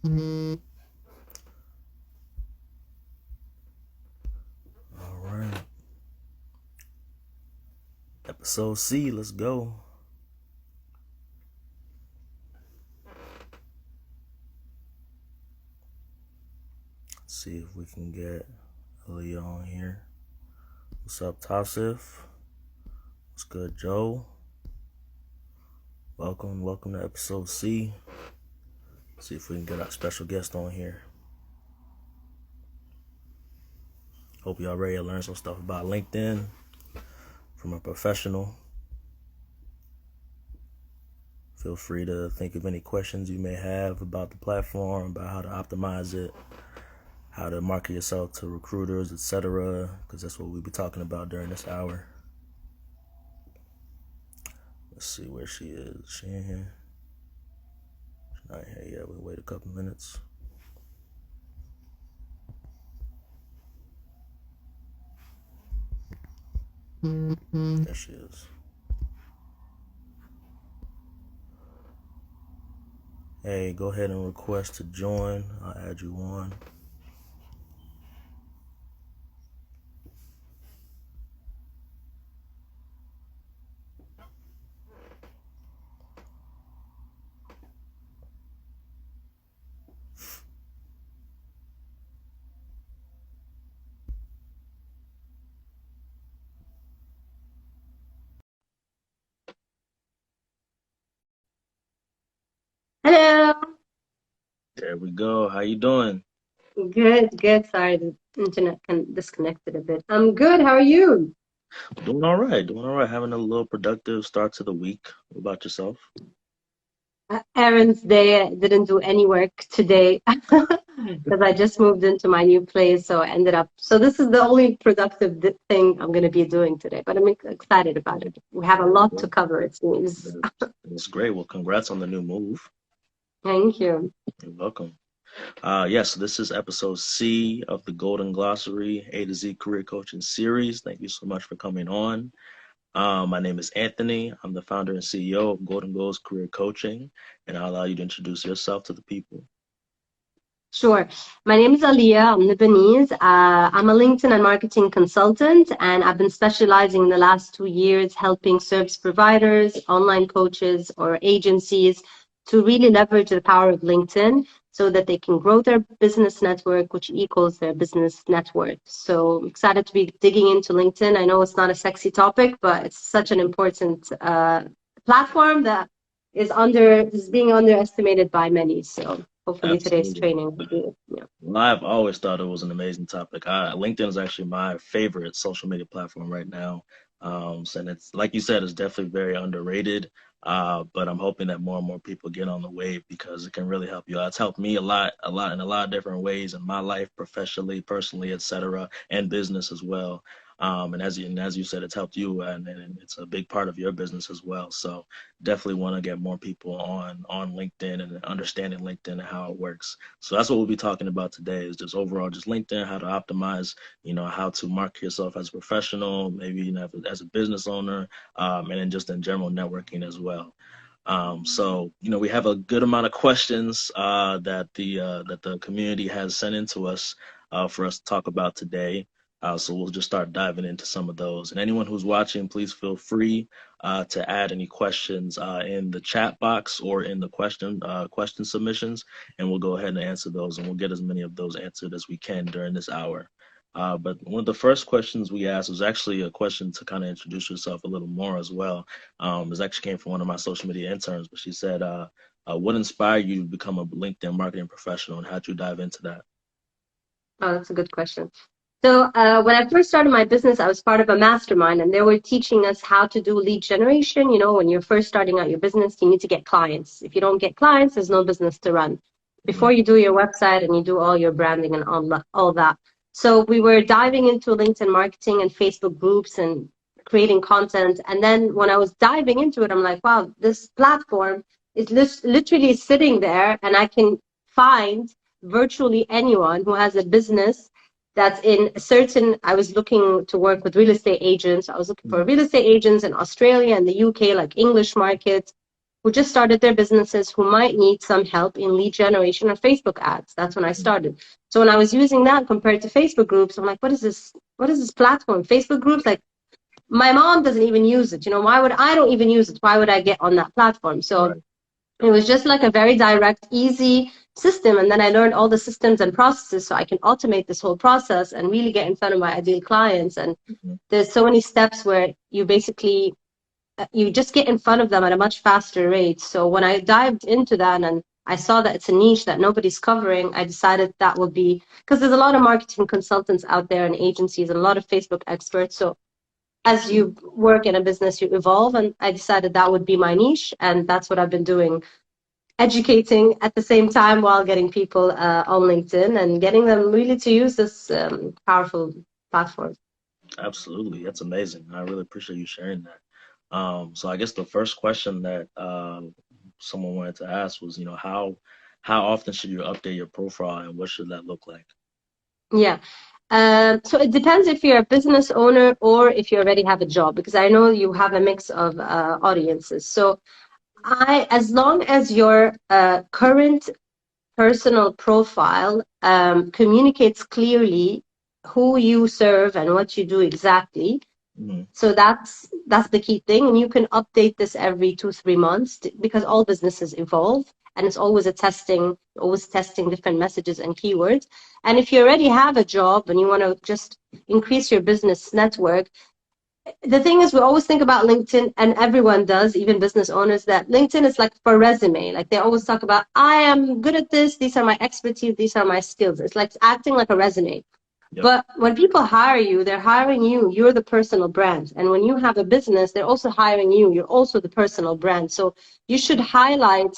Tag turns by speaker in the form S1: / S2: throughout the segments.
S1: All right. Episode C, let's go. Let's see if we can get Aaliyah on here. What's up, Tassif? What's good, Joe? Welcome to episode C. Let's see if we can get our special guest on here. Hope y'all ready to learn some stuff about LinkedIn from a professional. Feel free to think of any questions you may have about the platform, about how to optimize it, how to market yourself to recruiters, etc., because that's what we'll be talking about during this hour. Let's see where she is. Is she in here? She's not in here yet. We'll wait a couple minutes. There she is. Hey, go ahead and request to join. I'll add you on.
S2: Hello.
S1: There we go. How you doing?
S2: Good. Sorry, the internet disconnected a bit. I'm good. How are you?
S1: Doing all right. Having a little productive start to the week. What about yourself?
S2: Aaron's day. I didn't do any work today because I just moved into my new place. So I ended up. So this is the only productive thing I'm going to be doing today. But I'm excited about it. We have a lot to cover, it seems.
S1: That's great. Well, congrats on the new move.
S2: Thank you.
S1: You're welcome. Yes, so this is episode C of the Golden Glossary A to Z Career Coaching Series. Thank you so much for coming on. My name is Anthony. I'm the founder and CEO of Golden Goals Career Coaching, and I'll allow you to introduce yourself to the people.
S2: Sure. My name is Aliyah. I'm Lebanese. I'm a LinkedIn and marketing consultant, and I've been specializing in the last 2 years helping service providers, online coaches, or agencies to really leverage the power of LinkedIn so that they can grow their business network, which equals their business net worth. So I'm excited to be digging into LinkedIn. I know it's not a sexy topic, but it's such an important platform that is being underestimated by many. So hopefully today's training will be,
S1: Well, I've always thought it was an amazing topic. LinkedIn is actually my favorite social media platform right now. And it's like you said, it's definitely very underrated. But I'm hoping that more and more people get on the wave because it can really help you out. It's helped me a lot in a lot of different ways in my life, professionally, personally, etc., and business as well. And as you said, it's helped you, and it's a big part of your business as well. So definitely want to get more people on LinkedIn and understanding LinkedIn and how it works. So that's what we'll be talking about today is just overall just LinkedIn, how to optimize, how to market yourself as a professional, maybe as a business owner, and then just in general networking as well. So we have a good amount of questions that the community has sent in to us for us to talk about today. So we'll just start diving into some of those. And anyone who's watching, please feel free to add any questions in the chat box or in the question submissions, and we'll go ahead and answer those, and we'll get as many of those answered as we can during this hour. But one of the first questions we asked was actually a question to kind of introduce yourself a little more as well. This actually came from one of my social media interns, but she said, what inspired you to become a LinkedIn marketing professional, and how'd you dive into that?
S2: Oh, that's a good question. So when I first started my business, I was part of a mastermind, and they were teaching us how to do lead generation. When you're first starting out your business, you need to get clients. If you don't get clients, there's no business to run. Before you do your website and you do all your branding and all that. So we were diving into LinkedIn marketing and Facebook groups and creating content. And then when I was diving into it, I'm like, wow, this platform is literally sitting there, and I can find virtually anyone who has a business that's in a certain, I was looking to work with real estate agents. I was looking for real estate agents in Australia and the UK, like English market, who just started their businesses who might need some help in lead generation or Facebook ads. That's when I started. So when I was using that compared to Facebook groups, I'm like, what is this? What is this platform? Facebook groups, like my mom doesn't even use it. You know, why would I don't even use it? Why would I get on that platform? So
S1: Right.
S2: it was just like a very direct, easy system. And then I learned all the systems and processes so I can automate this whole process and really get in front of my ideal clients. And
S1: Mhm.
S2: there's so many steps where you basically you just get in front of them at a much faster rate. So when I dived into that and I saw that it's a niche that nobody's covering, I decided that would be, because there's a lot of marketing consultants out there and agencies and a lot of Facebook experts. So as you work in a business, you evolve, and I decided that would be my niche, and that's what I've been doing, educating at the same time while getting people on LinkedIn and getting them really to use this powerful platform.
S1: Absolutely. That's amazing. I really appreciate you sharing that. So I guess the first question that someone wanted to ask was, how often should you update your profile and what should that look like?
S2: Yeah. So it depends if you're a business owner or if you already have a job, because I know you have a mix of audiences. So as long as your current personal profile communicates clearly who you serve and what you do exactly.
S1: Hmm.
S2: So that's the key thing, and you can update this every 2 3 months because all businesses evolve, and it's always testing different messages and keywords. And if you already have a job and you want to just increase your business network, the thing is, we always think about LinkedIn, and everyone does, even business owners, that LinkedIn is like for resume. Like they always talk about, I am good at this. These are my expertise. These are my skills. It's like acting like a resume.
S1: Yep.
S2: But when people hire you, they're hiring you. You're the personal brand. And when you have a business, they're also hiring you. You're also the personal brand. So you should highlight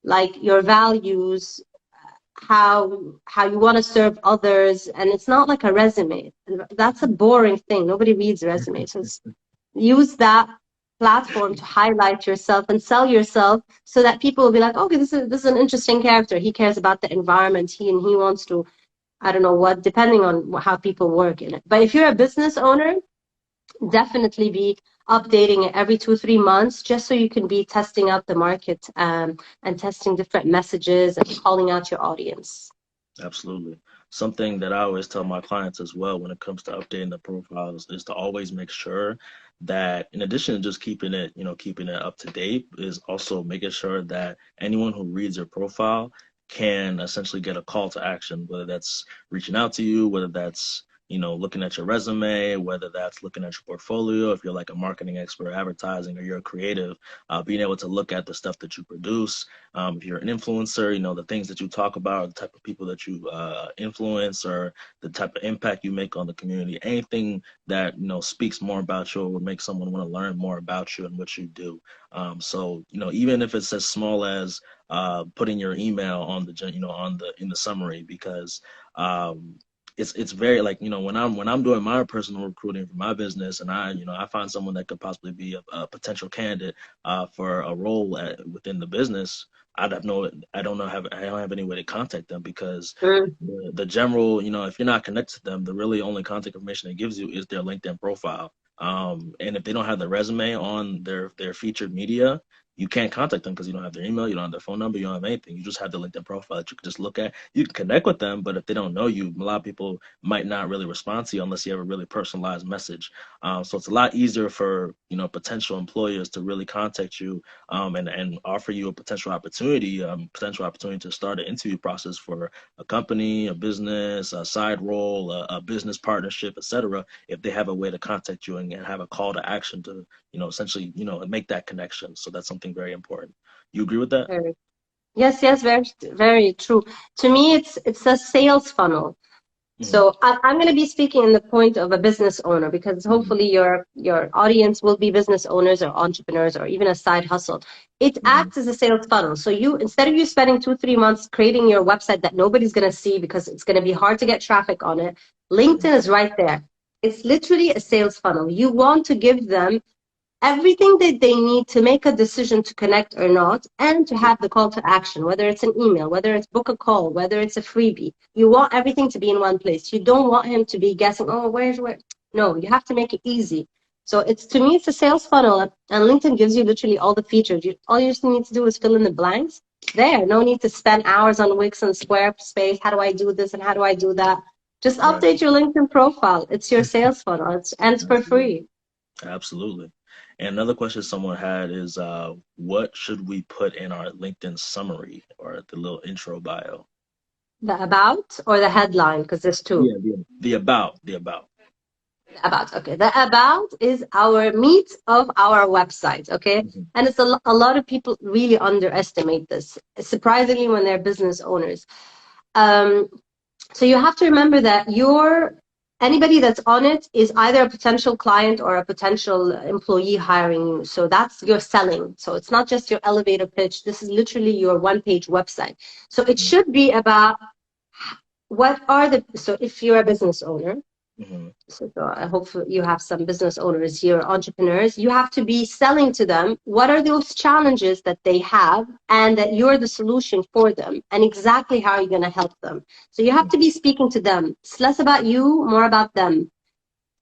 S2: like your values, how you want to serve others, and it's not like a resume. That's a boring thing. Nobody reads resumes. So use that platform to highlight yourself and sell yourself so that people will be like, okay, this is an interesting character. He cares about the environment. He wants to, I don't know what, depending on how people work in it. But if you're a business owner, definitely be updating it every 2 3 months just so you can be testing out the market and testing different messages and calling out your audience.
S1: Absolutely. Something that I always tell my clients as well when it comes to updating the profiles is to always make sure that in addition to just keeping it up to date, is also making sure that anyone who reads your profile can essentially get a call to action, whether that's reaching out to you, whether that's looking at your resume, whether that's looking at your portfolio, if you're like a marketing expert, advertising, or you're a creative, being able to look at the stuff that you produce. If you're an influencer, the things that you talk about, the type of people that you influence, or the type of impact you make on the community, anything that speaks more about you or would make someone want to learn more about you and what you do. So even if it's as small as putting your email on the in the summary, because it's very like when I'm doing my personal recruiting for my business, and I find someone that could possibly be a potential candidate for a role within the business. I don't have any way to contact them because
S2: Mm.
S1: the general, if you're not connected to them, the really only contact information it gives you is their LinkedIn profile. And if they don't have the resume on their featured media, you can't contact them because you don't have their email, you don't have their phone number, you don't have anything. You just have the LinkedIn profile that you can just look at. You can connect with them, but if they don't know you, a lot of people might not really respond to you unless you have a really personalized message. So it's a lot easier for potential employers to really contact you and offer you a potential opportunity to start an interview process for a company, a business, a side role, a business partnership, etc. If they have a way to contact you and have a call to action to essentially make that connection. So that's something very important. You agree with that?
S2: Very. Yes, yes, very, very true. To me, it's a sales funnel.
S1: Hmm.
S2: So I'm going to be speaking in the point of a business owner because
S1: Hmm.
S2: hopefully your audience will be business owners or entrepreneurs or even a side hustle. It
S1: Hmm.
S2: acts as a sales funnel. So you, instead of you spending 2 3 months creating your website that nobody's going to see because it's going to be hard to get traffic on it, LinkedIn is right there. It's literally a sales funnel. You want to give them everything that they need to make a decision to connect or not, and to
S1: Yeah,
S2: have the call to action, whether it's an email, whether it's book a call, whether it's a freebie. You want everything to be in one place. You don't want him to be guessing, oh, where? No, you have to make it easy. So it's, to me, it's a sales funnel, and LinkedIn gives you literally all the features. All you just need to do is fill in the blanks. There, no need to spend hours on Wix and Squarespace. How do I do this and how do I do that? Just
S1: Right.
S2: update your LinkedIn profile. It's your sales funnel. And it's for
S1: Absolutely.
S2: free.
S1: Absolutely. And another question someone had is, what should we put in our LinkedIn summary or the little intro bio?
S2: The about or the headline, because there's two.
S1: Yeah, the about, the about.
S2: About, okay. The about is our meat of our website, okay?
S1: Mhm.
S2: And it's a lot of people really underestimate this, surprisingly, when they're business owners. Um, so you have to remember that anybody that's on it is either a potential client or a potential employee hiring you. So that's your selling. So it's not just your elevator pitch. This is literally your one-page website. So it should be about so if you're a business owner,
S1: Mhm.
S2: so I hope you have some business owners here, entrepreneurs. You have to be selling to them what are those challenges that they have and that you're the solution for them and exactly how you're going to help them. So you have to be speaking to them. It's less about you, more about them.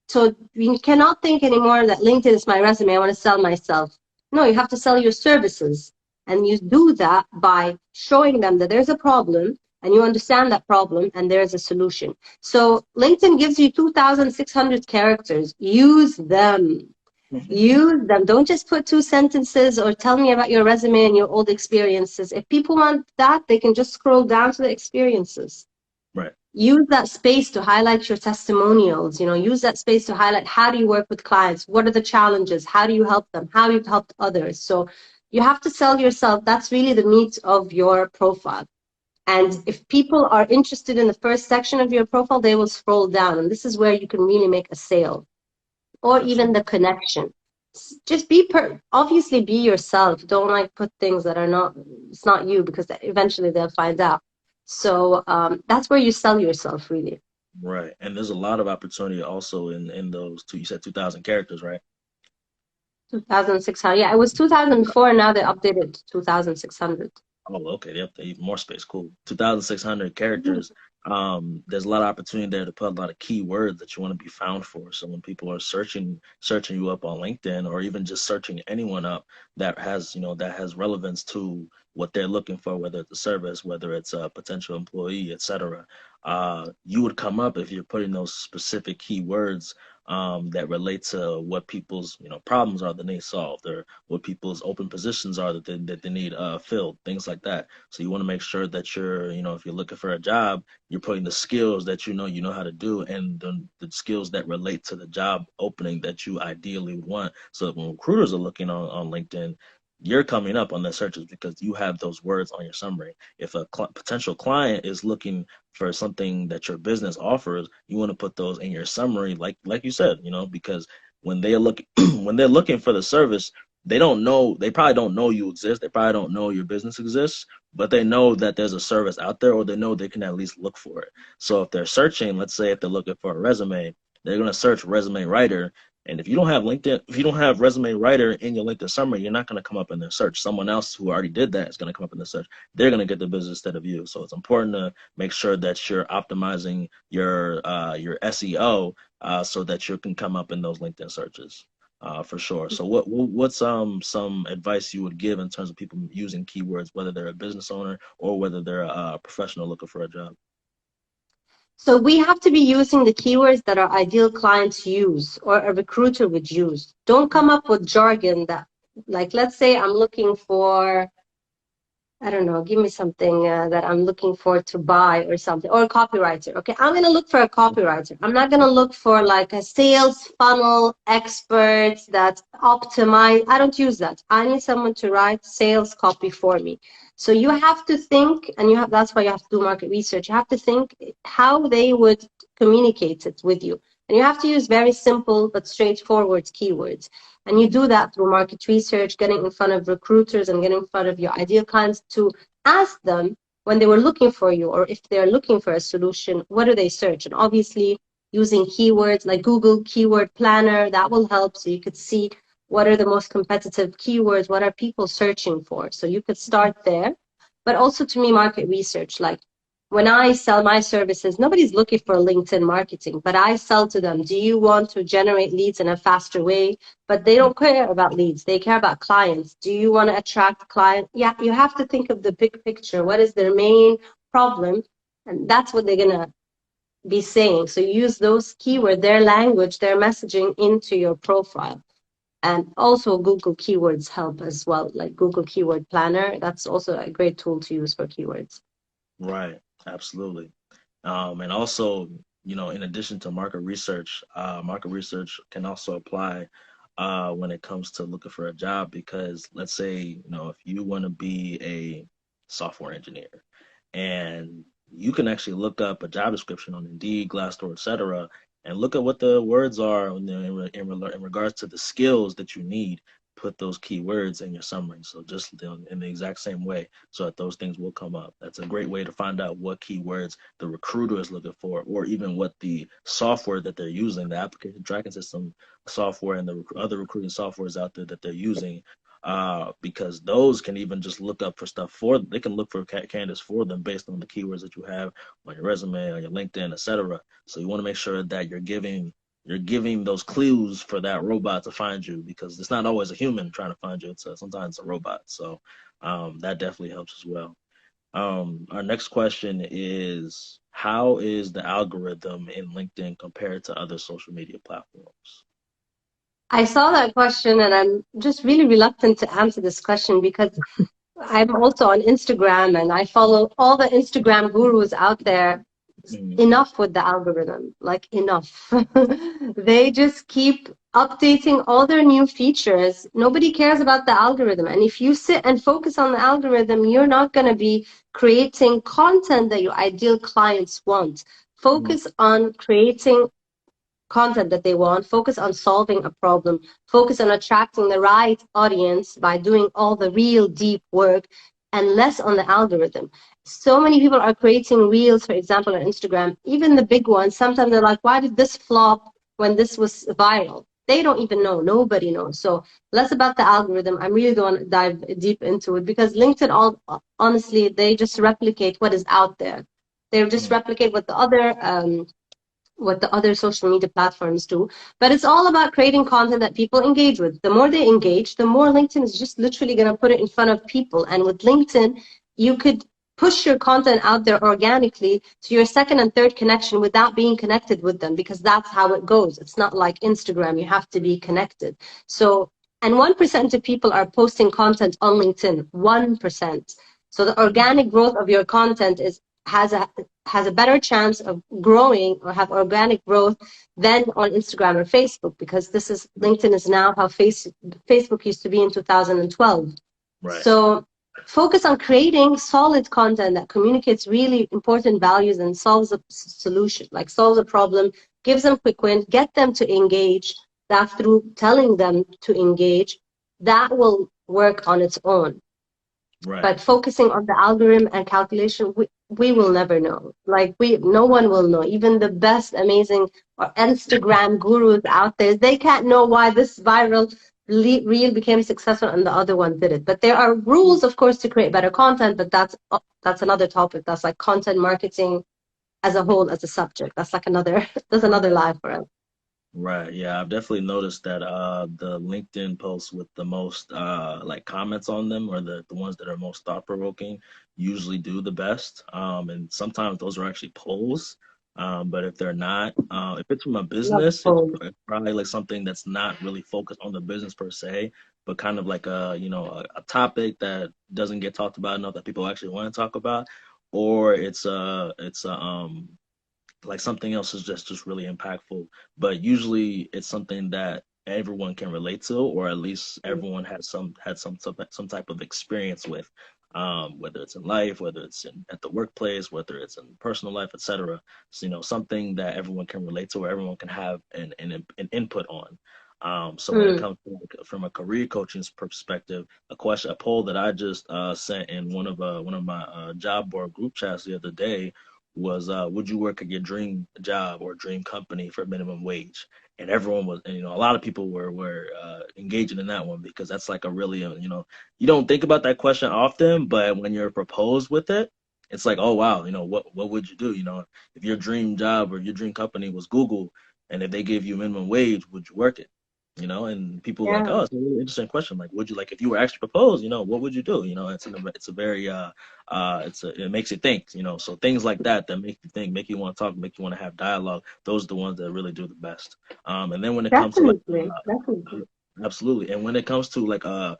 S2: So you cannot think anymore that LinkedIn is my resume. I want to sell myself. No, you have to sell your services. And you do that by showing them that there's a problem and you understand that problem and there's a solution. So LinkedIn gives you 2,600 characters. Use them.
S1: Mhm.
S2: Use them. Don't just put two sentences or tell me about your resume and your old experiences. If people want that, they can just scroll down to the experiences.
S1: Right.
S2: Use that space to highlight your testimonials. Use that space to highlight how do you work with clients, what are the challenges, how do you help them, how you've helped others. So you have to sell yourself. That's really the meat of your profile. And if people are interested in the first section of your profile, they will scroll down, and this is where you can really make a sale or even the
S1: Absolutely.
S2: connection. Just obviously be yourself. Don't like put things that are not, it's not you, because eventually they'll find out. So that's where you sell yourself, really.
S1: Right. And there's a lot of opportunity also in those two. You said 2,000 characters, right?
S2: 2,600. Yeah, it was 2004. Now they updated to 2,600.
S1: Oh, okay. Yep, even more space. Cool. 2,600 characters. There's a lot of opportunity there to put a lot of keywords that you want to be found for. So when people are searching you up on LinkedIn, or even just searching anyone up that has relevance to what they're looking for, whether it's a service, whether it's a potential employee, etc. You would come up if you're putting those specific keywords that relate to what people's problems are that they solved, or what people's open positions are that they need filled, things like that. So you want to make sure that if you're looking for a job, you're putting the skills that you know how to do, and the skills that relate to the job opening that you ideally would want. So that when recruiters are looking on LinkedIn, you're coming up on their searches because you have those words on your summary. If a potential client is looking for something that your business offers, you want to put those in your summary, like you said, because when they're looking when they're looking for the service, they probably don't know you exist. They probably don't know your business exists, but they know that there's a service out there, or they know they can at least look for it. So if they're searching, let's say if they're looking for a resume, they're going to search resume writer. And if you don't have resume writer in your LinkedIn summary, you're not going to come up in their search. Someone else who already did that is going to come up in the search. They're going to get the business instead of you. So it's important to make sure that you're optimizing your SEO so that you can come up in those LinkedIn searches for sure. So what's some advice you would give in terms of people using keywords, whether they're a business owner or whether they're a professional looking for a job?
S2: So we have to be using the keywords that our ideal clients use or a recruiter would use. Don't come up with jargon that, like, let's say I'm looking for, I don't know, give me something that I'm looking for to buy or something, or a copywriter. Okay, I'm going to look for a copywriter. I'm not going to look for like a sales funnel expert that optimize. I don't use that. I need someone to write sales copy for me. So you have to think, and that's why you have to do market research. You have to think how they would communicate it with you. And you have to use very simple but straightforward keywords. And you do that through market research, getting in front of recruiters and getting in front of your ideal clients to ask them when they were looking for you, or if they're looking for a solution, what do they search? And obviously using keywords like Google Keyword Planner, that will help. So you could see what are the most competitive keywords, what are people searching for. So you could start there. But also, to me, market research, like when I sell my services, nobody's looking for LinkedIn marketing, but I sell to them, do you want to generate leads in a faster way? But they don't care about leads. They care about clients. Do you want to attract clients? Yeah, you have to think of the big picture. What is their main problem? And that's what they're going to be saying. So use those keywords, their language, their messaging into your profile. And also Google Keywords help as well, like Google Keyword Planner. That's also a great tool to use for keywords.
S1: Right, absolutely. And also, in addition to market research can also apply when it comes to looking for a job because let's say, if you want to be a software engineer and you can actually look up a job description on Indeed, Glassdoor, etc., and look at what the words are in regards to the skills that you need. Put those keywords in your summary. So just in the exact same way, so that those things will come up. That's a great way to find out what keywords the recruiter is looking for, or even what the software that they're using, the application tracking system software, and the other recruiting softwares out there that they're using because those can even just look up for stuff they can look for candidates for them based on the keywords that you have on your resume, on your LinkedIn, etc. So you want to make sure that you're giving those clues for that robot to find you because it's not always a human trying to find you. Sometimes it's a robot. So that definitely helps as well. Our next question is, how is the algorithm in LinkedIn compared to other social media platforms?
S2: I saw that question and I'm just really reluctant to answer this question because I'm also on Instagram and I follow all the Instagram gurus out there.
S1: Mhm.
S2: Enough with the algorithm, like enough. They just keep updating all their new features. Nobody cares about the algorithm. And if you sit and focus on the algorithm, you're not going to be creating content that your ideal clients want.
S1: Mhm.
S2: Focus on creating content that they want, focus on solving a problem, focus on attracting the right audience by doing all the real deep work and less on the algorithm. So many people are creating reels, for example, on Instagram, even the big ones. Sometimes they're like, why did this flop when this was viral? They don't even know. Nobody knows. So less about the algorithm. I really don't want to dive deep into it because LinkedIn, honestly, they just replicate what is out there. They just
S1: Mhm.
S2: replicate what the other social media platforms do. But it's all about creating content that people engage with. The more they engage, the more LinkedIn is just literally going to put it in front of people. And with LinkedIn, you could push your content out there organically to your second and third connection without being connected with them because that's how it goes. It's not like Instagram, you have to be connected. So, and 1% of people are posting content on LinkedIn, 1%. So the organic growth of your content has a has a better chance of growing or have organic growth than on Instagram or Facebook because LinkedIn is now how Facebook used to be in 2012.
S1: Right.
S2: So focus on creating solid content that communicates really important values and solves a solution, like solves a problem, gives them quick win, get them to engage. That through telling them to engage, that will work on its own.
S1: Right.
S2: But focusing on the algorithm and calculation, we will never know. Like no one will know. Even the best amazing or Instagram gurus out there, they can't know why this viral reel became successful and the other one did it. But there are rules, of course, to create better content, but that's another topic. That's like content marketing as a whole, as a subject. That's like another that's another
S1: Right.
S2: life for us.
S1: Right. Yeah, I've definitely noticed that the LinkedIn posts with the most like comments on them or the ones that are most thought provoking usually do the best. And sometimes those are actually polls. But if they're not, if it's from a
S2: Love
S1: business, it's
S2: polls.
S1: probably like something that's not really focused on the business per se, but kind of like a topic that doesn't get talked about enough that people actually want to talk about, or it's like something else is just really impactful, but usually it's something that everyone can relate to, or at least everyone had some type of experience with, whether it's in life, whether it's at the workplace, whether it's in personal life, etc. So, something that everyone can relate to or everyone can have an input on. So when it
S2: Mm.
S1: comes to, like, from a career coaching perspective, a poll that I just sent in one of my job board group chats the other day was, would you work at your dream job or dream company for minimum wage? And everyone was, and a lot of people were engaging in that one because that's like a really, you don't think about that question often, but when you're proposed with it, it's like, oh wow, what would you do? If your dream job or your dream company was Google, and if they gave you minimum wage, would you work it? And people like,
S2: Yeah,
S1: oh, it's a really interesting question. Like, would you like if you were actually proposed, what would you do? It's a very it makes you think, So things like that make you think, make you want to talk, make you want to have dialogue. Those are the ones that really do the best. And then when it comes to like
S2: definitely, definitely.
S1: absolutely. And when it comes to like a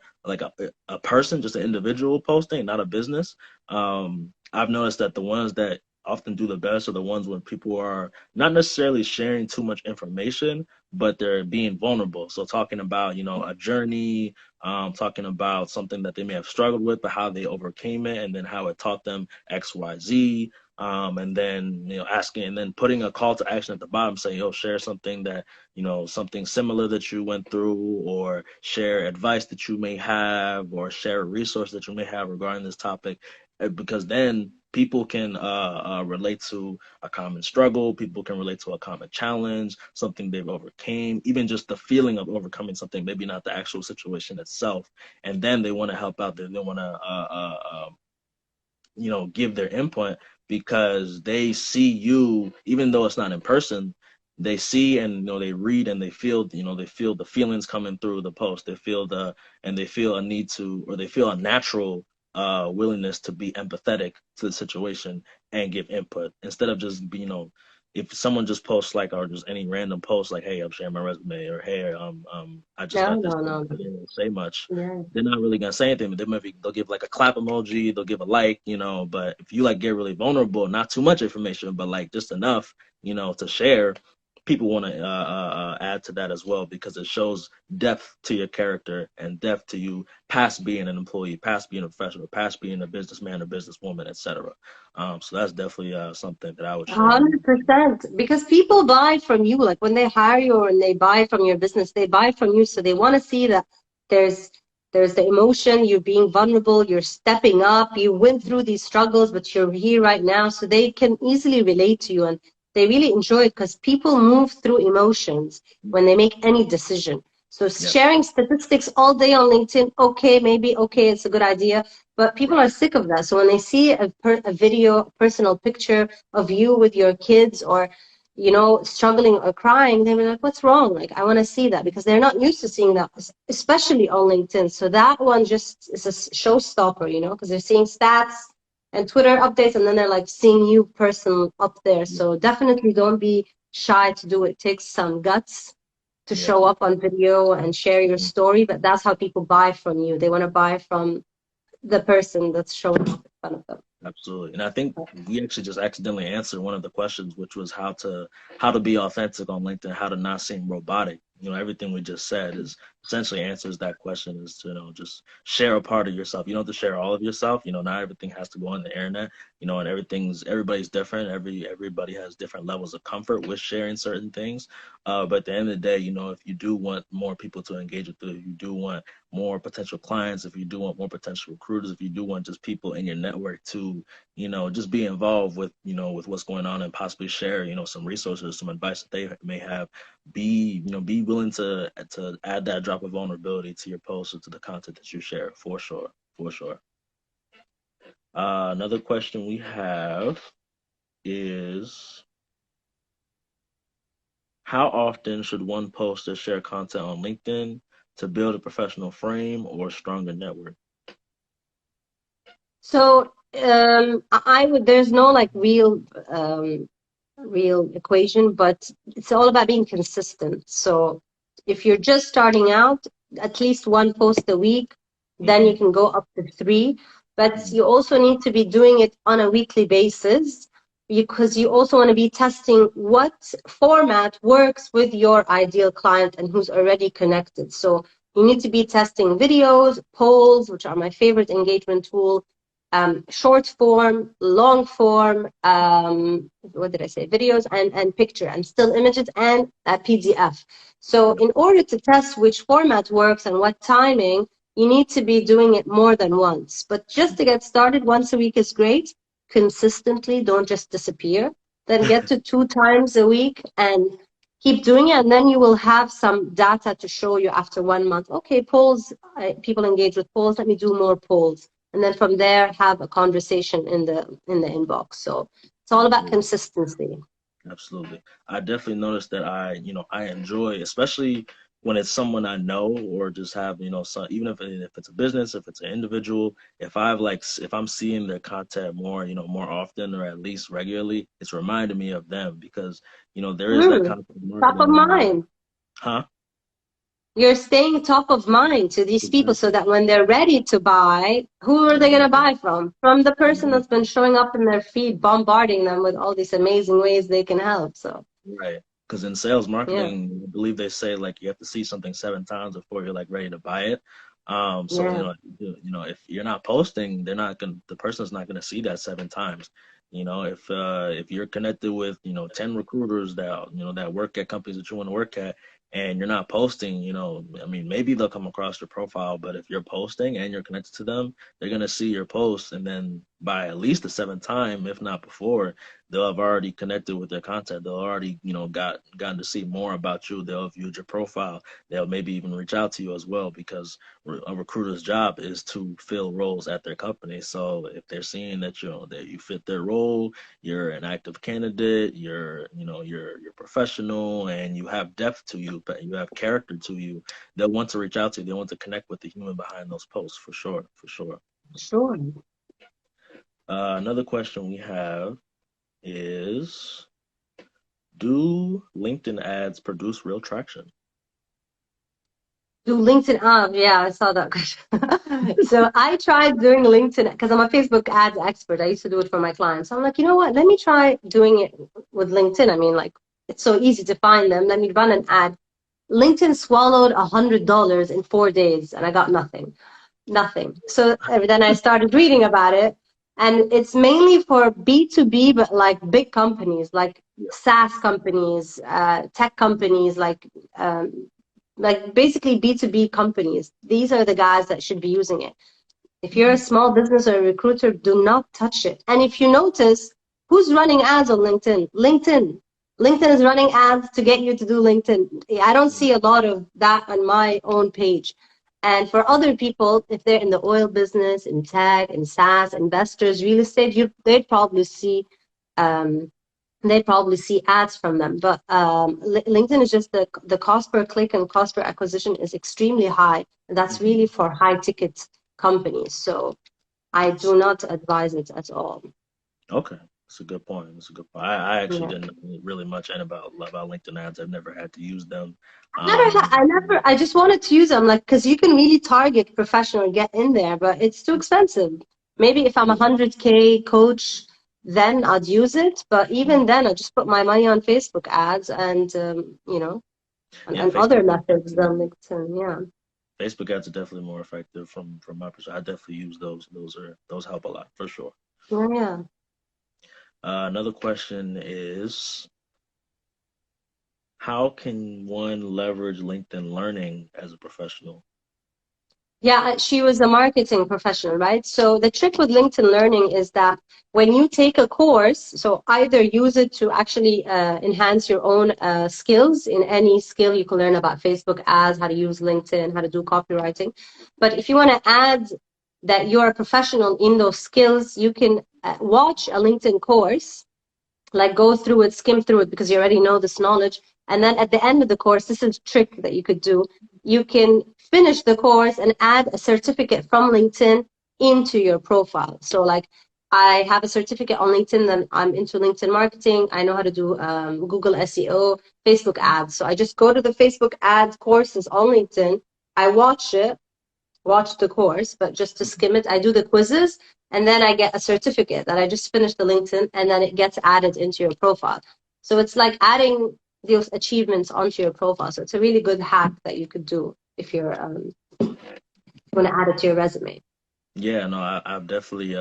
S1: person, just an individual posting, not a business, I've noticed that the ones that often do the best are the ones when people are not necessarily sharing too much information, but they're being vulnerable. So talking about, a journey, talking about something that they may have struggled with, but how they overcame it, and then how it taught them X, Y, Z. And then asking, and then putting a call to action at the bottom, saying, "Yo, share something that something similar that you went through, or share advice that you may have, or share a resource that you may have regarding this topic." Because then people can relate to a common struggle, people can relate to a common challenge, something they've overcame, even just the feeling of overcoming something, maybe not the actual situation itself. And then they want to help out, they want to give their input because they see you, even though it's not in person, they see and they read and they feel, they feel the feelings coming through the post. They feel a need to, or they feel a natural willingness to be empathetic to the situation and give input instead of just if someone just posts like, or just any random post like, "Hey, I'm sharing my resume," or, "Hey, I just
S2: No,
S1: met this,"
S2: no, no,
S1: they
S2: no.
S1: didn't really say much.
S2: Yeah.
S1: They're not really gonna say anything, but they'll give like a clap emoji, they'll give a like, But if you like get really vulnerable, not too much information, but like just enough, to share, people want to add to that as well because it shows depth to your character and depth to you past being an employee, past being a professional, past being a businessman or businesswoman, etc. So that's definitely something that I would share.
S2: 100%. Because people buy from you, like when they hire you or when they buy from your business, they buy from you. So they want to see that there's there's the emotion, you're being vulnerable, you're stepping up, you went through these struggles, but you're here right now. So they can easily relate to you and they really enjoy it because people move through emotions when they make any decision. So
S1: Yeah,
S2: sharing statistics all day on LinkedIn, okay, maybe, okay, it's a good idea. But people are sick of that. So when they see a video, a personal picture of you with your kids or, struggling or crying, they were like, what's wrong? Like, I want to see that because they're not used to seeing that, especially on LinkedIn. So that one just is a showstopper, because they're seeing stats and Twitter updates and then they're like seeing you person up there.
S1: yeah,
S2: So definitely don't be shy to do it. It takes some guts to
S1: yeah.
S2: show up on video and share your
S1: Mhm.
S2: story, but that's how people buy from you. They want to buy from the person that's showing up in front of them.
S1: Absolutely. And I think we actually just accidentally answered one of the questions, which was how to be authentic on LinkedIn, how to not seem robotic. Everything we just said is essentially answers that question is to, just share a part of yourself. You don't have to share all of yourself. Not everything has to go on the internet, and everybody's different. Everybody has different levels of comfort with sharing certain things. But at the end of the day, if you do want more people to engage with you, if you do want more potential clients, if you do want more potential recruiters, if you do want just people in your network to, just be involved with, with what's going on and possibly share, some resources, some advice that they may have, be willing to add that drop of vulnerability to your posts or to the content that you share, for sure, for sure. Another question we have is, how often should one post or share content on LinkedIn to build a professional frame or stronger network?
S2: So I would. There's no like real equation, but it's all about being consistent. So if you're just starting out, at least one post a week, then
S1: Hmm.
S2: you can go up to three. But
S1: Hmm.
S2: you also need to be doing it on a weekly basis because you also want to be testing what format works with your ideal client and who's already connected. So you need to be testing videos, polls, which are my favorite engagement tool, short form, long form, what did I say? Videos and picture and still images and a PDF. So in order to test which format works and what timing, you need to be doing it more than once. But just to get started, once a week is great. Consistently, don't just disappear. Then get to 2 times a week and keep doing it. And then you will have some data to show you after 1 month. Okay, polls, people engage with polls. Let me do more polls and then from there have a conversation in the inbox. So it's all about
S1: Absolutely.
S2: consistency.
S1: Absolutely. I definitely noticed that I enjoy, especially when it's someone I know or just have, some, even if it's a business, if it's an individual, if I'm seeing their content more, more often or at least regularly, it's reminding me of them because, there is that
S2: Mm,
S1: content
S2: top of
S1: marketing where,
S2: mind.
S1: huh?
S2: You're staying top of mind to these people so
S1: Exactly.
S2: that when they're ready to buy, who are they going to
S1: Exactly.
S2: buy from? From the person that's been
S1: Exactly.
S2: showing up in their feed, bombarding them with all these amazing ways they can help. So,
S1: Right. Because in sales
S2: yeah,
S1: marketing, I believe they say like you have to see something 7 times before you're like ready to buy it. So
S2: yeah,
S1: if you're not posting, the person's not gonna see that 7 times. If you're connected with 10 recruiters that that work at companies that you want to work at, and you're not posting, I mean maybe they'll come across your profile, but if you're posting and you're connected to them, they're gonna see your posts, and then by at least the 7th time, if not before, they'll have already connected with their content. They'll already, gotten to see more about you. They'll have viewed your profile. They'll maybe even reach out to you as well because a recruiter's job is to fill roles at their company. So if they're seeing that that you fit their role, you're an active candidate, you're professional, and you have depth to you, but you have character to you, they'll want to reach out to you. They want to connect with the human behind those posts for sure, for sure.
S2: sure.
S1: Another question we have is, do LinkedIn ads produce real traction?
S2: Do LinkedIn ads. Yeah, I saw that question. So I tried doing LinkedIn because I'm a Facebook ads expert. I used to do it for my clients. So I'm like, you know what? Let me try doing it with LinkedIn. I mean, like, it's so easy to find them. Let me run an ad. LinkedIn swallowed $100 in 4 days, and I got nothing. Nothing. So then I started reading about it, and it's mainly for B2B, but like big companies, like
S1: Yeah.
S2: SaaS companies, tech companies, like basically B2B companies. These are the guys that should be using it. If you're a
S1: Mhm.
S2: small business or a recruiter, do not touch it. And if you notice, who's running ads on LinkedIn? LinkedIn. LinkedIn is running ads to get you to do LinkedIn. I don't see a lot of that on my own page. And for other people, if they're in the oil business, in tech, in SaaS, investors, real estate, um, they'd probably see ads from them. But LinkedIn is just the cost per click and cost per acquisition is extremely high. That's really
S1: Mhm.
S2: for high ticket companies. So I do not advise it at all.
S1: Okay, that's a good point. That's a good point. I actually
S2: Yeah.
S1: didn't know really much about LinkedIn ads. I've never had to use them.
S2: I just wanted to use them, like, because you can really target professional, get in there, but it's too expensive. Maybe if I'm a
S1: Yeah.
S2: 100K coach, then I'd use it. But even
S1: Mhm.
S2: then, I just put my money on Facebook ads and,
S1: Yeah,
S2: and other
S1: Facebook ads
S2: methods than
S1: definitely.
S2: LinkedIn. Yeah.
S1: Facebook ads are definitely more effective from my perspective. I definitely use those. Those help a lot for sure.
S2: Yeah, yeah.
S1: Another question is, how can one leverage LinkedIn Learning as a professional?
S2: Yeah, she was a marketing professional, right? So the trick with LinkedIn Learning is that when you take a course, so either use it to actually enhance your own skills in any skill you can learn about Facebook ads, how to use LinkedIn, how to do copywriting. But if you want to add that you're a professional in those skills, you can watch a LinkedIn course, like go through it, skim through it because you already know this knowledge. And then at the end of the course, this is a trick that you could do. You can finish the course and add a certificate from LinkedIn into your profile. So like I have a certificate on LinkedIn that I'm into LinkedIn marketing. I know how to do Google SEO, Facebook ads. So I just go to the Facebook ads courses on LinkedIn. I watch the course, but just to skim it, I do the quizzes and then I get a certificate that I just finished the LinkedIn and then it gets added into your profile. So it's like adding those achievements onto your profile. So it's a really good hack that you could do if you're want to add it to your resume.
S1: Yeah, no, I've definitely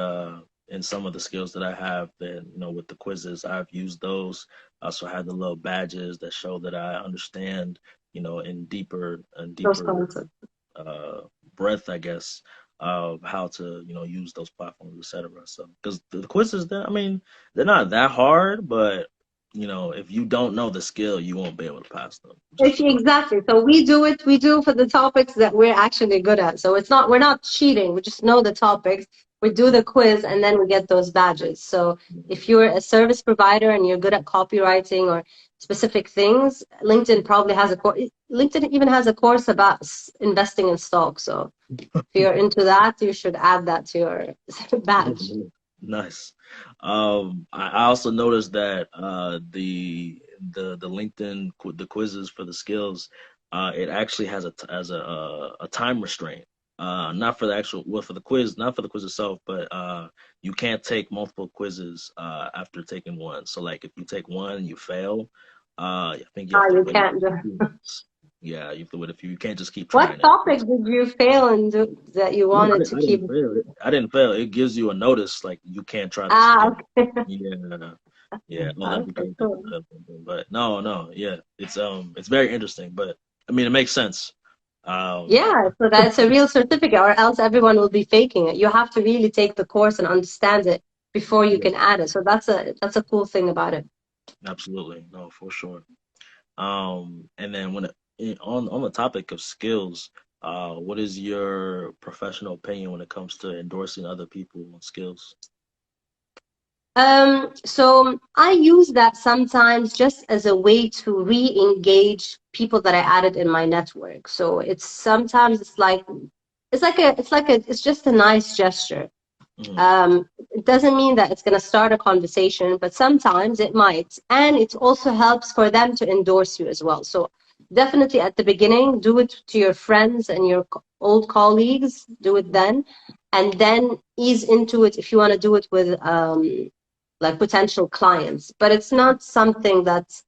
S1: in some of the skills that I have that with the quizzes, I've used those. I also had the little badges that show that I understand, in deeper and
S2: Those
S1: deeper
S2: concepts.
S1: uh breadth, I guess, of how to use those platforms, etc. So because the quizzes, I mean, they're not that hard, but if you don't know the skill, you won't be able to pass them. Just
S2: If,
S1: for
S2: exactly. So we do for the topics that we're actually good at. So we're not cheating. We just know the topics. We do the quiz and then we get those badges. So if you're a service provider and you're good at copywriting or specific things, LinkedIn probably has a course. LinkedIn even has a course about investing in stocks. So if you're into that, you should add that to your badge.
S1: nice. I also noticed that the LinkedIn the quizzes for the skills, it actually has a time restraint. Not for the actual well for the quiz, not for the quiz itself, but you can't take multiple quizzes after taking one. So like if you take one and you fail, I think you have
S2: Ah,
S1: to
S2: you
S1: wait
S2: can't do.
S1: 2 months. Yeah, you have to wait a few. You can't just keep
S2: What
S1: trying it.
S2: topic did you fail in that you
S1: No,
S2: wanted to
S1: I
S2: keep?
S1: didn't fail. I didn't fail. It gives you a notice like you can't try this
S2: Ah,
S1: again.
S2: okay.
S1: Yeah, yeah. Oh, that'd be
S2: Okay,
S1: great.
S2: cool.
S1: But no, no, yeah. It's very interesting. But I mean, it makes sense. Um,
S2: Yeah, so that's a real certificate, or else everyone will be faking it. You have to really take the course and understand it before you
S1: yeah,
S2: can add it. So that's a cool thing about it.
S1: absolutely. No, for sure. And then on the topic of skills, what is your professional opinion when it comes to endorsing other people on skills?
S2: So I use that sometimes just as a way to re-engage people that I added in my network. So it's sometimes it's just a nice gesture.
S1: Hmm.
S2: It doesn't mean that it's going to start a conversation, but sometimes it might. And it also helps for them to endorse you as well. So definitely at the beginning, do it to your friends and your old colleagues, do it then. And then ease into it if you want to do it with like potential clients. But it's not something that's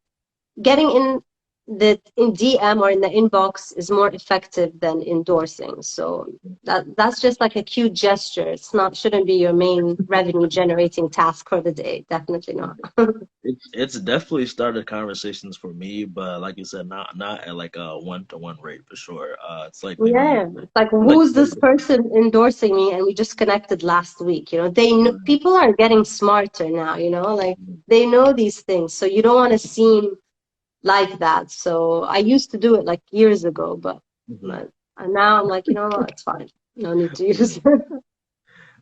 S2: getting in DM or in the inbox is more effective than endorsing. So that's just like a cute gesture. It's not shouldn't be your main revenue generating task for the day. Definitely not.
S1: It's definitely started conversations for me, but like you said, not at like a 1-to-1 rate for sure. It's like maybe
S2: Yeah, it's like
S1: like
S2: who's this person endorsing me? And we just connected last week. People are getting smarter now. Like they know these things, so you don't want to seem like that. So I used to do it like years ago,
S1: Mhm.
S2: but now I'm like, what? It's fine. No need to use it.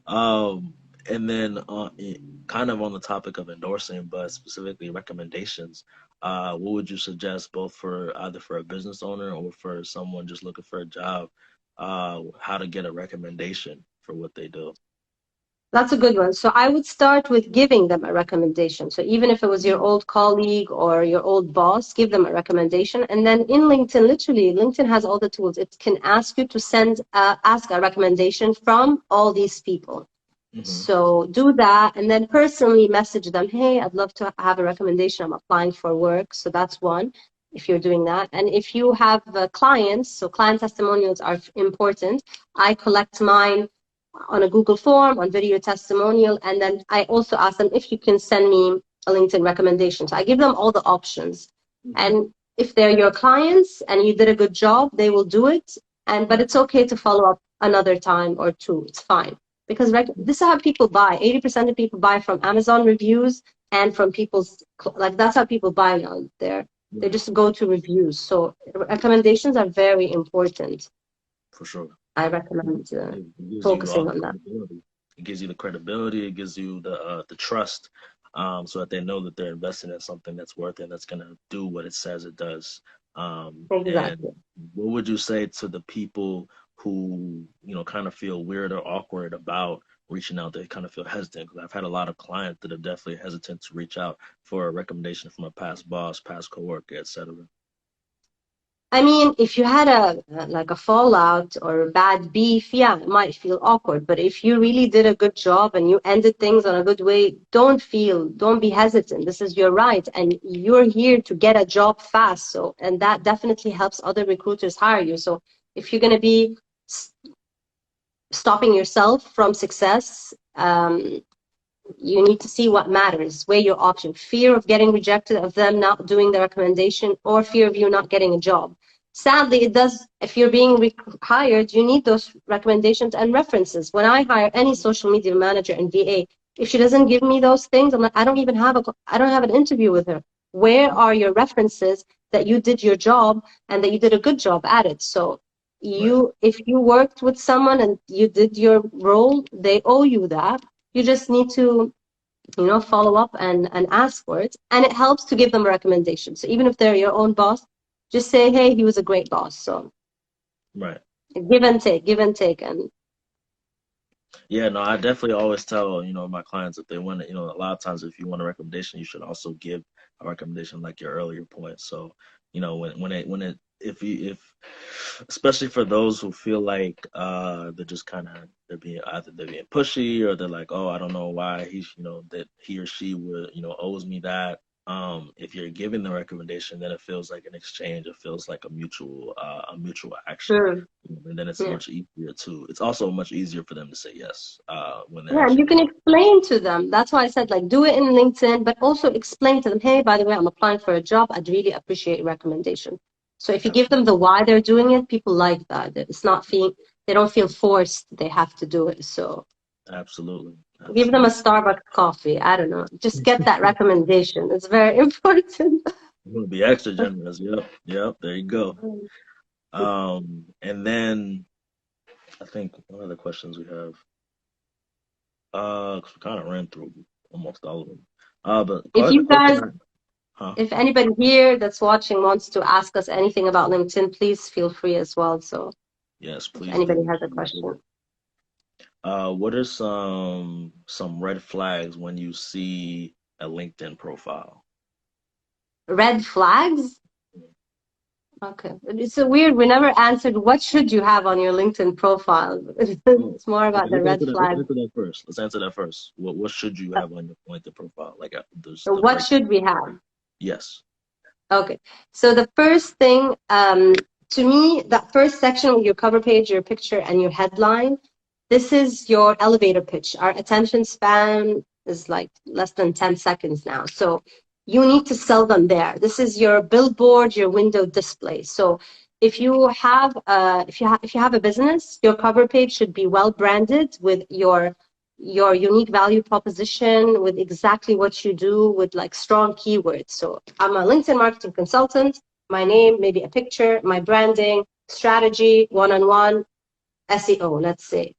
S1: Um, and then kind of on the topic of endorsing, but specifically recommendations, what would you suggest both for either for a business owner or for someone just looking for a job, how to get a recommendation for what they do?
S2: That's a good one. So I would start with giving them a recommendation. So even if it was your old colleague or your old boss, give them a recommendation. And then in LinkedIn, literally, LinkedIn has all the tools. It can ask you to ask a recommendation from all these people.
S1: Hmm.
S2: So do that and then personally message them, hey, I'd love to have a recommendation. I'm applying for work. So that's one, if you're doing that. And if you have clients, so client testimonials are important. I collect mine on a Google form, on video testimonial, and then I also ask them if you can send me a LinkedIn recommendation. So I give them all the options.
S1: Hmm.
S2: And if they're your clients and you did a good job, they will do it. But it's okay to follow up another time or two. It's fine because this is how people buy. 80% of people buy from Amazon reviews and from people's like that's how people buy now. They
S1: Right.
S2: just go to reviews. So recommendations are very important.
S1: For sure.
S2: I recommend
S1: It gives you all
S2: focusing
S1: the
S2: on that.
S1: credibility. It gives you the credibility. It gives you the trust, so that they know that they're investing in something that's worth it, that's gonna do what it says it does. And
S2: Exactly.
S1: what would you say to the people who kind of feel weird or awkward about reaching out? They kind of feel hesitant because I've had a lot of clients that are definitely hesitant to reach out for a recommendation from a past boss, past coworker, etc.
S2: I mean, if you had like a fallout or bad beef, yeah, it might feel awkward. But if you really did a good job and you ended things on a good way, don't be hesitant. This is your right, and you're here to get a job fast. So, and that definitely helps other recruiters hire you. So, if you're going to be stopping yourself from success, you need to see what matters, weigh your option. Fear of getting rejected, of them not doing the recommendation, or fear of you not getting a job. Sadly, it does, if you're being hired, you need those recommendations and references. When I hire any social media manager and VA, if she doesn't give me those things, I'm like, I don't have an interview with her. where are your references that you did your job and that you did a good job at it. So
S1: Right.
S2: if you worked with someone and you did your role, they owe you that. You just need to, follow up and ask for it. And it helps to give them a recommendation. So even if they're your own boss, just say, hey, he was a great boss. So
S1: Right.
S2: give and take. And
S1: Yeah, no, I definitely always tell, my clients if they want to, a lot of times if you want a recommendation, you should also give a recommendation like your earlier point. So, if especially for those who feel like they're just kind of they're being pushy or they're like, oh, I don't know why that he or she would, owes me that. If you're giving the recommendation, then it feels like an exchange. It feels like a mutual action.
S2: sure.
S1: And then it's
S2: Yeah.
S1: much easier to. It's also much easier for them to say yes when they're
S2: Yeah, and you
S1: actually.
S2: can explain to them. That's why I said, like, do it in LinkedIn, but also explain to them, hey, by the way, I'm applying for a job. I'd really appreciate a recommendation. So if you give them
S1: Absolutely,
S2: the why they're doing it, people like that. It's not they don't feel forced they have to do it. So
S1: absolutely,
S2: give them a
S1: absolutely.
S2: Starbucks coffee. I don't know. Just get that recommendation. It's very important.
S1: I'm gonna be extra generous. Yep, yep. There you go. And then I think one of the questions we have, 'cause we kind of ran through almost all of them. But
S2: If
S1: the
S2: you
S1: question,
S2: guys,
S1: huh?
S2: if anybody here that's watching wants to ask us anything about LinkedIn, please feel free as well. So
S1: Yes,
S2: if
S1: please
S2: anybody
S1: do.
S2: has a
S1: Please do.
S2: question.
S1: What are some red flags when you see a LinkedIn profile?
S2: Red flags? Okay. It's so weird. We never answered what should you have on your LinkedIn profile.
S1: Oh,
S2: It's more
S1: okay.
S2: about the red
S1: Let's
S2: flags.
S1: answer that first. Let's answer that first. What should you have on your LinkedIn profile? Like there's
S2: So
S1: the
S2: what
S1: break.
S2: should we have?
S1: Yes.
S2: Okay. So the first thing, to me, that first section with your cover page, your picture, and your headline, this is your elevator pitch. Our attention span is like less than 10 seconds now. So you need to sell them there. This is your billboard, your window display. So if you have a business, your cover page should be well branded with your unique value proposition, with exactly what you do, with like strong keywords. So I'm a LinkedIn marketing consultant, my name, maybe a picture, my branding, strategy, one-on-one, SEO, let's say.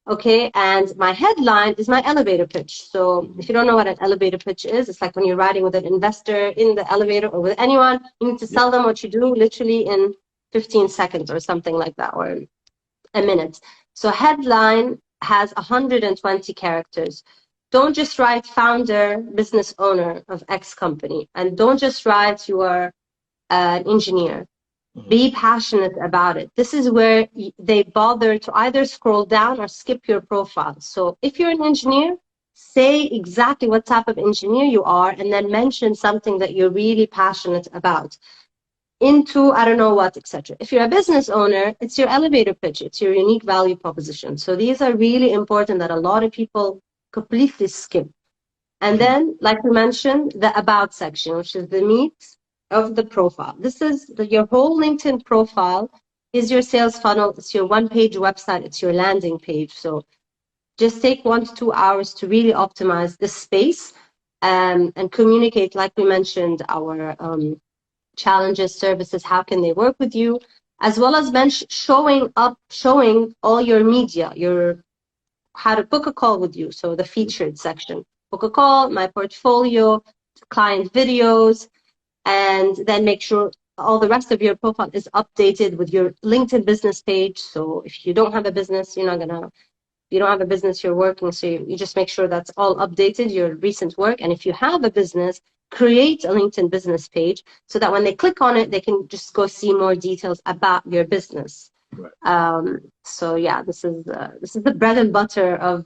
S2: Okay, and my headline is my elevator pitch. So
S1: Hmm.
S2: if you don't know what an elevator pitch is, it's like when you're riding with an investor in the elevator or with anyone, you need to
S1: Yep.
S2: tell them what you do literally in 15 seconds or something like that, or a minute. So headline has 120 characters. Don't just write founder, business owner of X company, and don't just write you are an engineer.
S1: Hmm.
S2: Be passionate about it. This is where they bother to either scroll down or skip your profile. So if you're an engineer, say exactly what type of engineer you are and then mention something that you're really passionate about into I don't know what, etc. If you're a business owner, it's your elevator pitch, it's your unique value proposition. So these are really important that a lot of people completely skip. And
S1: Hmm.
S2: then, like we mentioned, the about section, which is the meat of the profile. This is your whole LinkedIn profile is your sales funnel. It's your one-page website. It's your landing page. So just take 1 to 2 hours to really optimize the space and communicate, like we mentioned, our challenges, services, how can they work with you, as well as showing all your media, your how to book a call with you. So the featured section, book a call, my portfolio, client videos, and then make sure all the rest of your profile is updated with your LinkedIn business page. So if you don't have a business, you don't have a business, you're working, so you just make sure that's all updated, your recent work. And if you have a business, create a LinkedIn business page so that when they click on it, they can just go see more details about your business.
S1: Right.
S2: So yeah, this is the bread and butter of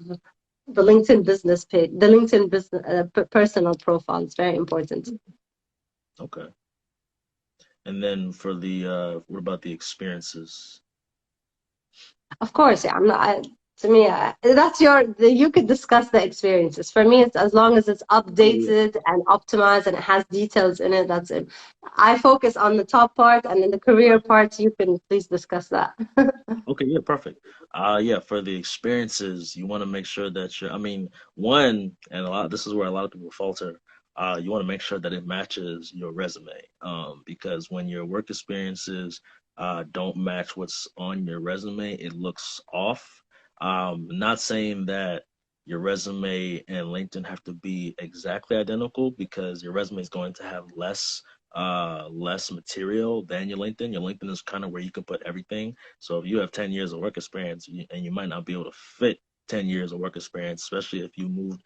S2: the LinkedIn business page, the LinkedIn business personal profile. It's very important.
S1: Okay. And then for the what about the experiences?
S2: Of course, yeah. I'm not. To me, you could discuss the experiences. For me, it's as long as it's
S1: Oh yeah.
S2: updated and optimized and it has details in it. That's it. I focus on the top part, and in the career
S1: Right.
S2: part, you can please discuss that.
S1: Okay, yeah, perfect. Yeah, for the experiences, you want to make sure that you're, I mean, one, and this is where a lot of people falter. you want to make sure that it matches your resume. Because when your work experiences don't match what's on your resume, it looks off. Not saying that your resume and LinkedIn have to be exactly identical because your resume is going to have less material than your LinkedIn. Your LinkedIn is kind of where you can put everything. So if you have 10 years of work experience and you might not be able to fit 10 years of work experience, especially if you moved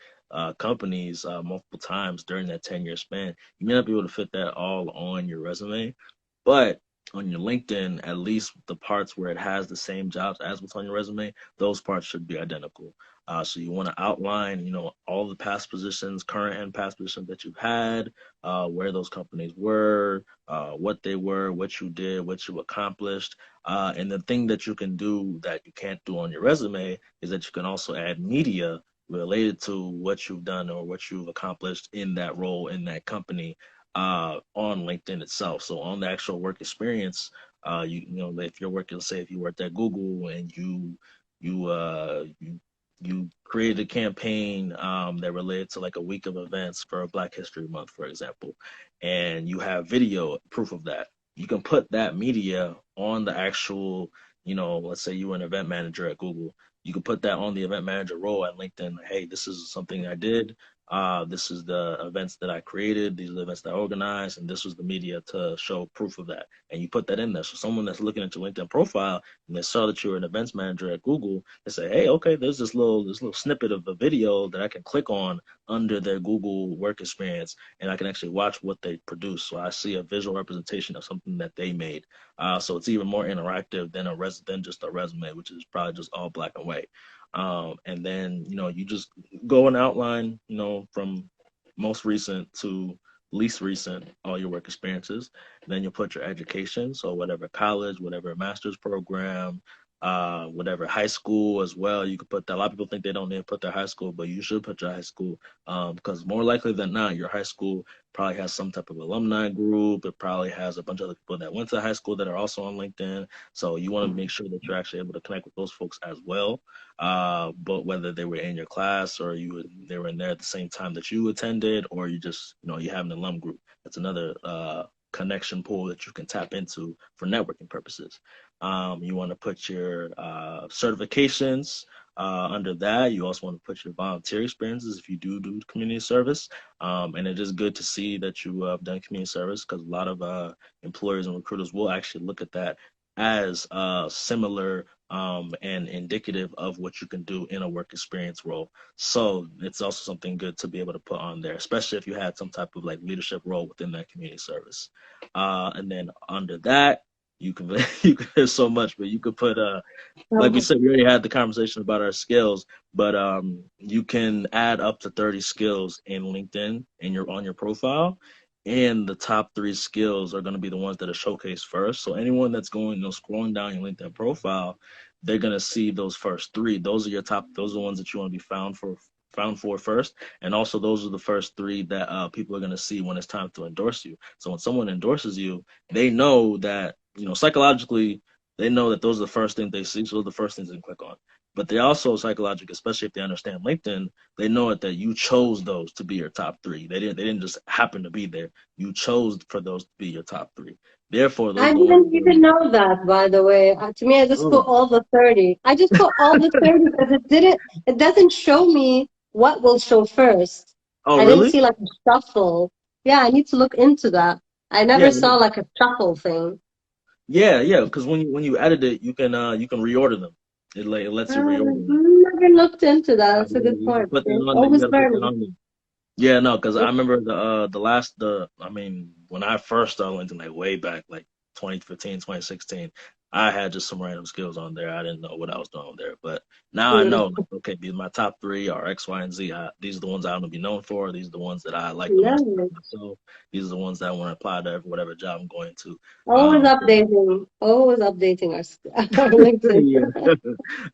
S1: companies multiple times during that 10-year span, you may not be able to fit that all on your resume. But on your LinkedIn, at least the parts where it has the same jobs as what's on your resume, those parts should be identical. So you want to outline, all the past positions, current and past positions that you've had, where those companies were, what they were, what you did, what you accomplished. And the thing that you can do that you can't do on your resume is that you can also add media related to what you've done or what you've accomplished in that role in that company on LinkedIn itself. So on the actual work experience, if you're working, say if you worked at Google and you uh you you created a campaign that related to like a week of events for Black History Month, for example, and you have video proof of that. You can put that media on the actual, let's say you were an event manager at Google. You can put that on the event manager role at LinkedIn. Hey, this is something I did. This is the events that I created. These are the events that I organized, and this was the media to show proof of that. And you put that in there. So someone that's looking at your LinkedIn profile and they saw that you're an events manager at Google, they say, "Hey, okay, there's this little snippet of a video that I can click on under their Google work experience, and I can actually watch what they produce. So I see a visual representation of something that they made. So it's even more interactive than than just a resume, which is probably just all black and white. And then you just go and outline, from most recent to least recent, all your work experiences. And then you'll put your education, so whatever college, whatever master's program, whatever high school as well. You could put that. A lot of people think they don't need to put their high school, but you should put your high school, because more likely than not, your high school probably has some type of alumni group. It probably has a bunch of other people that went to high school that are also on LinkedIn. So you want to make sure that you're actually able to connect with those folks as well. But whether they were in your class or they were in there at the same time that you attended, or you just, you have an alum group. That's another connection pool that you can tap into for networking purposes. You want to put your certifications under that. You also want to put your volunteer experiences if you do community service. And it is good to see that you have done community service, because a lot of employers and recruiters will actually look at that as similar and indicative of what you can do in a work experience role. So it's also something good to be able to put on there, especially if you had some type of like leadership role within that community service. And then under that, you can there's so much, but you could put like we
S2: Um,
S1: said, we already had the conversation about our skills, but you can add up to 30 skills in LinkedIn and you're on your profile. And the top three skills are going to be the ones that are showcased first. So anyone that's going, scrolling down your LinkedIn profile, they're going to see those first three. Those are your top, those are the ones that you want to be found for first. And also those are the first three that people are going to see when it's time to endorse you. So when someone endorses you, they know that, psychologically, they know that those are the first things they see, so those are the first things they click on. But they also psychologically, especially if they understand LinkedIn, they know it that you chose those to be your top three. They didn't just happen to be there. You chose for those to be your top three. Therefore, those
S2: I
S1: are the ones
S2: didn't
S1: where
S2: even know that, by the way. To me, I just put
S1: oh,
S2: all the 30. I just put all the 30 because it doesn't show me what will show first.
S1: oh
S2: I didn't
S1: really?
S2: see like a shuffle. Yeah, I need to look into that. I
S1: Yeah,
S2: never saw like a shuffle thing.
S1: yeah. Because when you edit it, you can reorder them. It lets you reorder them.
S2: Never looked into that. That's a
S1: Yeah,
S2: good
S1: you gotta
S2: point.
S1: put that
S2: See?
S1: on there. You
S2: Always
S1: gotta put that
S2: learning.
S1: on there. Yeah, no, because I remember I mean, when I first started LinkedIn, like way back, like 2015, 2016, I had just some random skills on there. I didn't know what I was doing there. But now I know,
S2: Mm.
S1: like, okay, these my top three are X, Y, and Z. These are the ones I want to be known for. These are the ones that I like the
S2: Yeah.
S1: most about myself. These are the ones that I want to apply to whatever job I'm going to.
S2: Always
S1: So
S2: updating. Always updating our LinkedIn.
S1: yeah,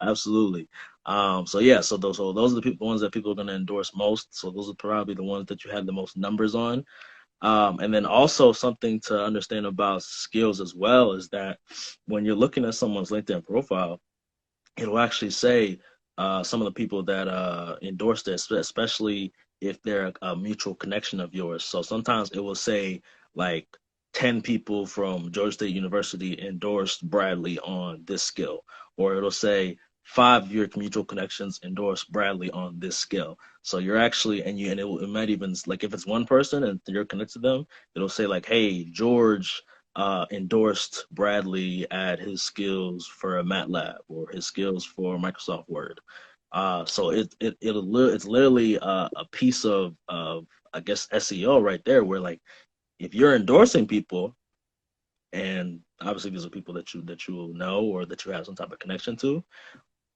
S1: absolutely. So those are the ones that people are going to endorse most. So those are probably the ones that you have the most numbers on. And then also something to understand about skills as well is that when you're looking at someone's LinkedIn profile, it'll actually say some of the people that endorsed it, especially if they're a mutual connection of yours. So sometimes it will say like 10 people from Georgia State University endorsed Bradley on this skill, or it'll say five of your mutual connections endorsed Bradley on this skill. So you're actually, it might even, like if it's one person and you're connected to them, it'll say like, hey, George endorsed Bradley at his skills for a MATLAB or his skills for Microsoft Word. So it's literally a piece of I guess SEO right there, where like if you're endorsing people, and obviously these are people that you will know or that you have some type of connection to,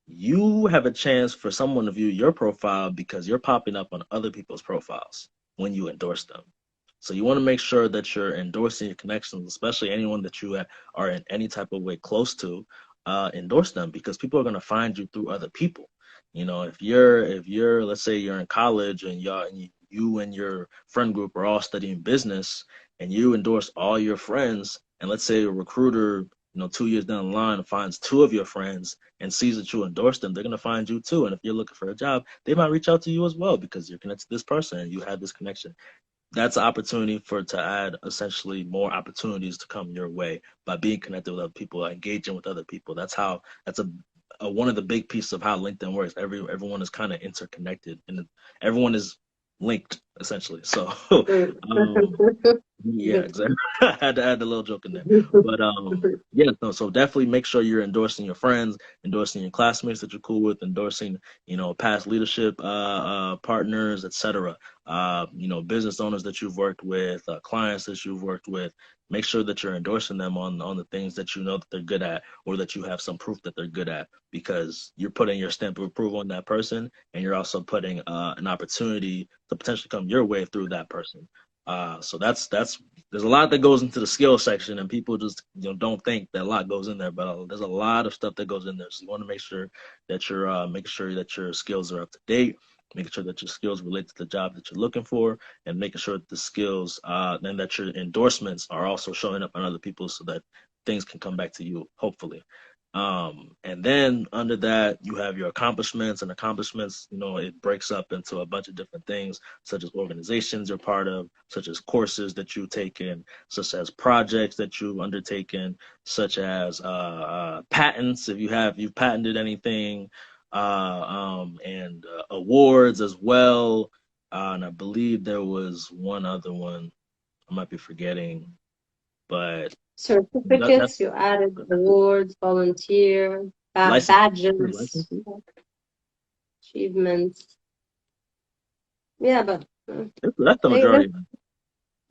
S1: you have a chance for someone to view your profile because you're popping up on other people's profiles when you endorse them. So you want to make sure that you're endorsing your connections, especially anyone that you are in any type of way close to, endorse them because people are going to find you through other people. You know, if you're let's say you're in college and you and your friend group are all studying business and you endorse all your friends, and let's say a recruiter, 2 years down the line finds two of your friends and sees that you endorse them, they're going to find you too. And if you're looking for a job, they might reach out to you as well because you're connected to this person and you have this connection. That's an opportunity to add essentially more opportunities to come your way by being connected with other people, engaging with other people. That's a one of the big pieces of how LinkedIn works. Everyone is kind of interconnected and everyone is linked essentially. So
S2: Mm.
S1: yeah,
S2: Good.
S1: exactly. I had to add a little joke in there. But yeah, no, so definitely make sure you're endorsing your friends, endorsing your classmates that you're cool with, endorsing, past leadership partners, etc. Business owners that you've worked with, clients that you've worked with. Make sure that you're endorsing them on the things that you know that they're good at or that you have some proof that they're good at because you're putting your stamp of approval on that person and you're also putting an opportunity to potentially come your way through that person. So that's there's a lot that goes into the skill section, and people just don't think that a lot goes in there, but there's a lot of stuff that goes in there. So you want to make sure that you're making sure that your skills are up to date, making sure that your skills relate to the job that you're looking for, and making sure that the skills and that your endorsements are also showing up on other people, so that things can come back to you, hopefully. And then under that, you have your accomplishments, and accomplishments, it breaks up into a bunch of different things, such as organizations you're part of, such as courses that you've taken, such as projects that you've undertaken, such as patents, if you've patented anything, and awards as well. And I believe there was one other one I might be forgetting, but that's
S2: Certificates, you added awards, volunteer,
S1: license,
S2: badges,
S1: licenses.
S2: achievements. Yeah, but
S1: That's the
S2: they,
S1: majority of it.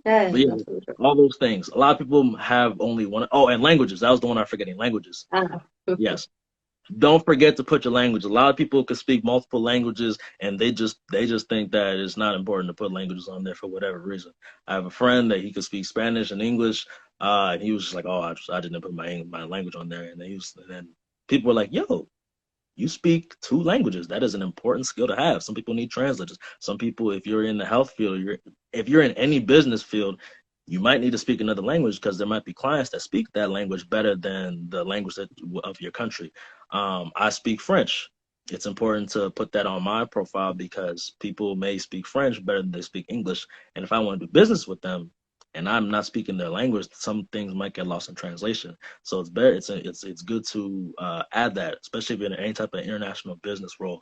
S2: yeah,
S1: But yeah,
S2: that's what
S1: all those things. A lot of people have only one. Oh, and languages. That was the one I'm forgetting. Languages.
S2: ah.
S1: Yes. Don't forget to put your language. A lot of people can speak multiple languages, and they just think that it's not important to put languages on there for whatever reason. I have a friend that he could speak Spanish and English, and he was just like, "Oh, I didn't put my language on there," and then people were like, "Yo, you speak two languages. That is an important skill to have. Some people need translators. Some people, if you're in the health field, if you're in any business field, you might need to speak another language because there might be clients that speak that language better than the language of your country. I speak French. It's important to put that on my profile because people may speak French better than they speak English. And if I want to do business with them and I'm not speaking their language, some things might get lost in translation. So it's better. It's good to add that, especially if you're in any type of international business role,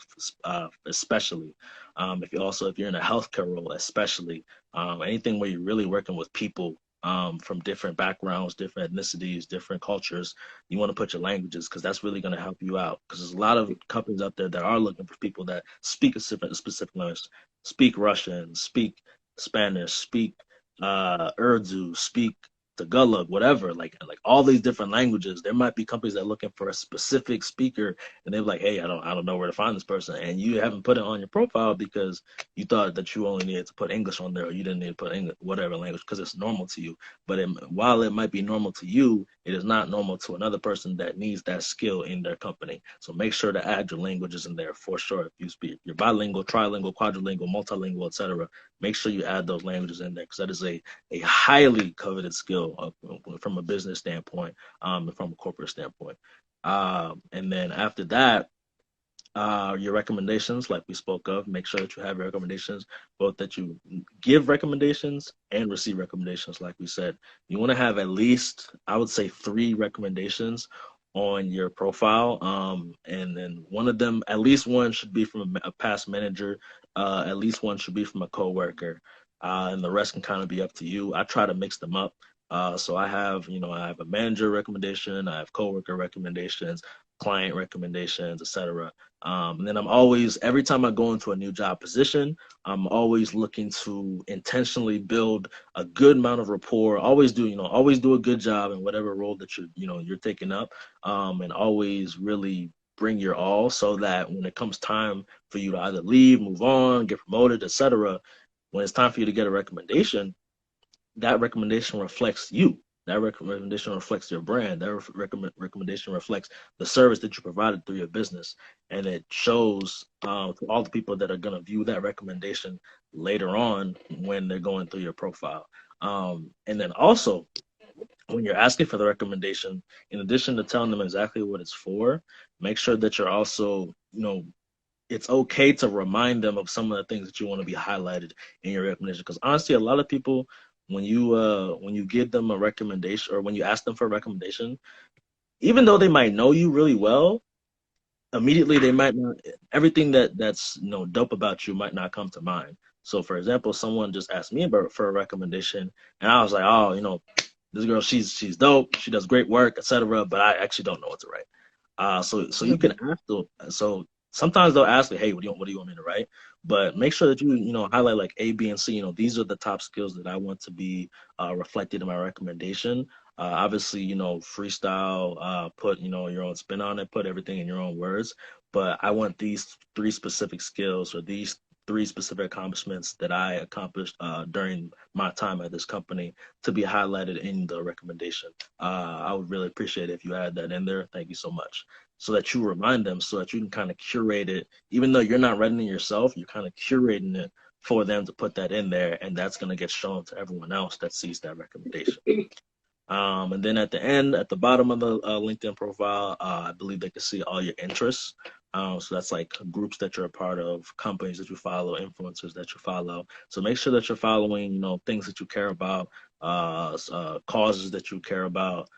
S1: especially if you're in a healthcare role, especially anything where you're really working with people from different backgrounds, different ethnicities, different cultures. You want to put your languages because that's really going to help you out. Because there's a lot of companies out there that are looking for people that speak a specific language, speak Russian, speak Spanish, speak Urdu, speak Tagalog, whatever, like all these different languages. There might be companies that are looking for a specific speaker, and they're like, "Hey, I don't know where to find this person," and you haven't put it on your profile because you thought that you only needed to put English on there, or you didn't need to put English, whatever language, because it's normal to you. But while it might be normal to you, it is not normal to another person that needs that skill in their company. So make sure to add your languages in there for sure. If you speak, you're bilingual, trilingual, quadrilingual, multilingual, etc. Make sure you add those languages in there because that is a highly coveted skill from a business standpoint, and from a corporate standpoint. And then after that, your recommendations, like we spoke of. Make sure that you have your recommendations, both that you give recommendations and receive recommendations, like we said. You want to have at least, I would say, three recommendations on your profile. And then one of them, at least one should be from a past manager, at least one should be from a coworker, and the rest can kind of be up to you. I try to mix them up. So I have, I have a manager recommendation, I have coworker recommendations, client recommendations, etc. And then I'm always, every time I go into a new job position, I'm always looking to intentionally build a good amount of rapport. Always do a good job in whatever role that you're taking up, and always really bring your all so that when it comes time for you to either leave, move on, get promoted, etc., when it's time for you to get a recommendation, that recommendation reflects you. That recommendation reflects your brand. That recommendation reflects the service that you provided through your business. And it shows to all the people that are going to view that recommendation later on when they're going through your profile. And then also, when you're asking for the recommendation, in addition to telling them exactly what it's for, make sure that you're also, it's okay to remind them of some of the things that you want to be highlighted in your recommendation. Because honestly, a lot of people, when you give them a recommendation or when you ask them for a recommendation, even though they might know you really well, immediately they might not, everything that's dope about you might not come to mind. So for example, someone just asked me about for a recommendation, and I was like, oh, this girl, she's dope, she does great work, etc. But I actually don't know what to write. So you can ask them. So sometimes they'll ask me, hey, what do you want me to write? But make sure that you highlight like A, B, and C. These are the top skills that I want to be reflected in my recommendation. Obviously, freestyle, put your own spin on it, put everything in your own words. But I want these three specific skills or these three specific accomplishments that I accomplished during my time at this company to be highlighted in the recommendation. I would really appreciate it if you add that in there. Thank you so much. So that you remind them, so that you can kind of curate it. Even though you're not writing it yourself, you're kind of curating it for them to put that in there, and that's going to get shown to everyone else that sees that recommendation. And then at the end, at the bottom of the LinkedIn profile, I believe they can see all your interests. So that's like groups that you're a part of, companies that you follow, influencers that you follow. So make sure that you're following, things that you care about, causes that you care about,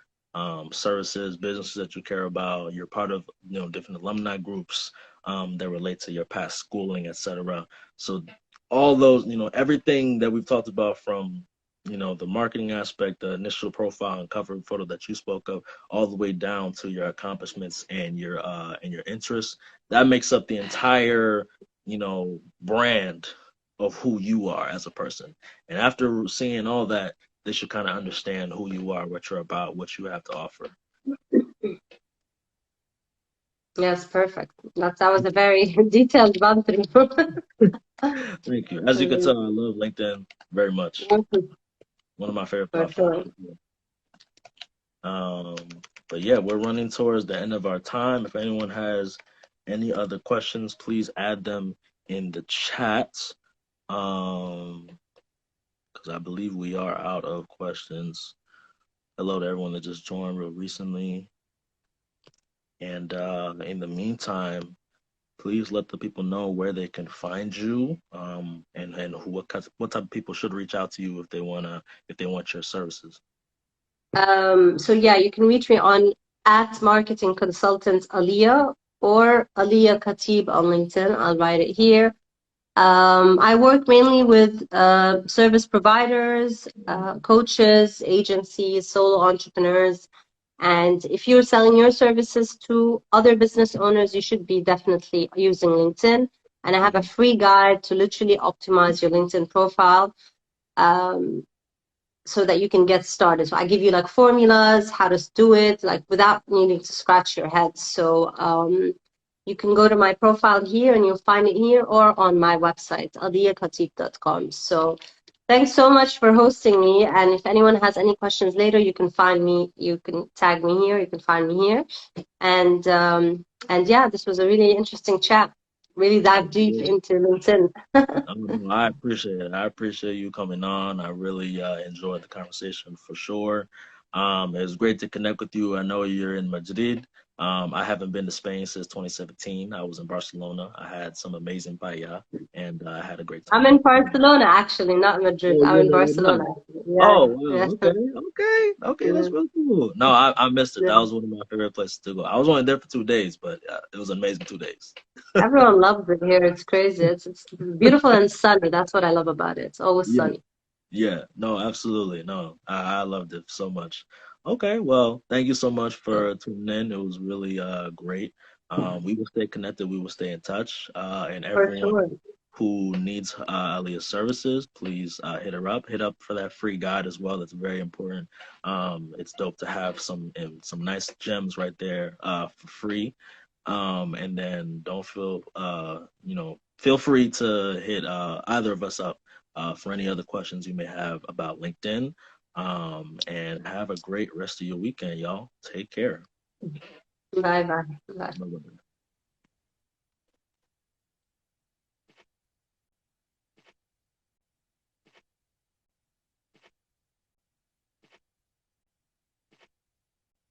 S1: services, businesses that you care about. You're part of, different alumni groups that relate to your past schooling, etc. So all those, everything that we've talked about from the marketing aspect, the initial profile and cover photo that you spoke of, all the way down to your accomplishments and your interests. That makes up the entire, brand of who you are as a person. And after seeing all that, they should kind of understand who you are, what you're about, what you have to offer.
S2: Yes, perfect. That was a very detailed run through.
S1: Thank you. As you can tell, I love LinkedIn very much. One of my favorite
S2: For sure.
S1: platforms. Um, but yeah, we're running towards the end of our time. If anyone has any other questions, please add them in the chat. Because I believe we are out of questions. Hello to everyone that just joined real recently. And in the meantime, please let the people know where they can find you, and what type of people should reach out to you if they want your services.
S2: So yeah, you can reach me on @marketing consultant Aliyah or Aliyah Khatib on LinkedIn. I'll write it here. I work mainly with service providers, coaches, agencies, solo entrepreneurs. And if you're selling your services to other business owners, you should be definitely using LinkedIn. And I have a free guide to literally optimize your LinkedIn profile. So that you can get started. So I give you like formulas, how to do it, like without needing to scratch your head. So you can go to my profile here and you'll find it here or on my website, aliyahkhatib.com. So thanks so much for hosting me. And if anyone has any questions later, you can find me, you can tag me here, you can find me here. And yeah, this was a really interesting chat. Really dive deep into LinkedIn.
S1: I appreciate it. I appreciate you coming on. I really enjoyed the conversation for sure. It was great to connect with you. I know you're in Madrid, I haven't been to Spain since 2017. I was in Barcelona. I had some amazing paella, and I had a great
S2: I'm
S1: time
S2: in
S1: over
S2: Barcelona, actually, not Madrid.
S1: there. Oh,
S2: I'm
S1: you're
S2: in
S1: there right
S2: Barcelona.
S1: now.
S2: Yeah,
S1: Oh,
S2: yeah,
S1: wow. Okay. Okay. Okay. That's
S2: yeah,
S1: real cool. No, I missed it.
S2: yeah.
S1: That was one of my favorite places to go. I was only there for 2 days, but it was an amazing 2 days.
S2: Everyone loves it here. It's crazy. It's beautiful and sunny. That's what I love about it. It's always
S1: Yeah.
S2: sunny.
S1: Yeah, no, absolutely. No, I loved it so much. Okay, well, thank you so much for tuning in. It was really great. We will stay connected. We will stay in touch. And
S2: For
S1: everyone
S2: sure.
S1: who needs Aaliyah's services, please hit her up. Hit up for that free guide as well. That's very important. It's dope to have some nice gems right there for free. And then don't feel feel free to hit either of us up for any other questions you may have about LinkedIn. And have a great rest of your weekend, y'all. Take care.
S2: Bye bye. Bye.
S1: Bye-bye.